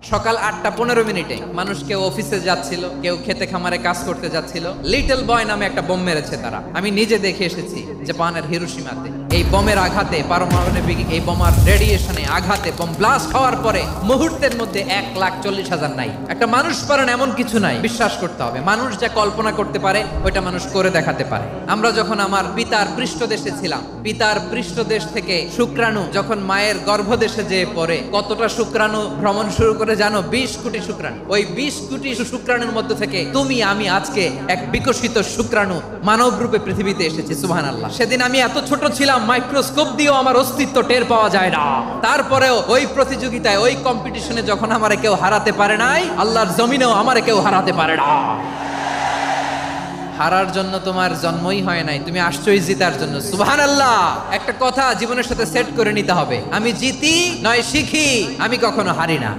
সকাল 8:15 মানুষ কেউ অফিসে যাচ্ছিল, কেউ খেতে খামারে কাজ করতে যাচ্ছিল। লিটল বয় নামে একটা বোম মেরেছে তারা। আমি নিজে দেখে এসেছি জাপানের হিরোশিমাতে। এই বোমের আঘাতে, পারমাণবিক এই বোমার রেডিয়েশনে আঘাতে, বোম ব্লাস্ট হওয়ার পরে মুহূর্তের মধ্যে 1,40,000 নাই। একটা মানুষ পারেন এমন কিছু নাই। বিশ্বাস করতে হবে, মানুষ যা কল্পনা করতে পারে ওইটা মানুষ করে দেখাতে পারে। আমরা যখন আমার পিতার পৃষ্ঠদেশে ছিলাম, পিতার পৃষ্ঠদেশ থেকে শুক্রাণু যখন মায়ের গর্ভদেশে যেয়ে পড়ে, কতটা শুক্রাণু ভ্রমণ শুরু করে জানো? 20 কোটি শুক্রাণু। ওই 20 কোটি শুক্রাণুর মধ্যে থেকে তুমি আমি আজকে এক বিকশিত শুক্রাণু মানব রূপে পৃথিবীতে এসেছি। সুবহানাল্লাহ। সেদিন আমি এত ছোট ছিলাম, মাইক্রোস্কোপ দিয়েও আমার অস্তিত্ব টের পাওয়া যায় না। তারপরেও ওই প্রতিযোগিতায়, ওই কম্পিটিশনে যখন আমারে কেউ হারাতে পারে নাই, আল্লাহর জমিনেও আমারে কেউ হারাতে পারে না। হারার জন্য তোমার জন্মই হয় নাই, তুমি আসছোই জিতার জন্য। সুবহানাল্লাহ। একটা কথা জীবনের সাথে সেট করে নিতে হবে, আমি জিতি নয় শিখি, আমি কখনো হারি না।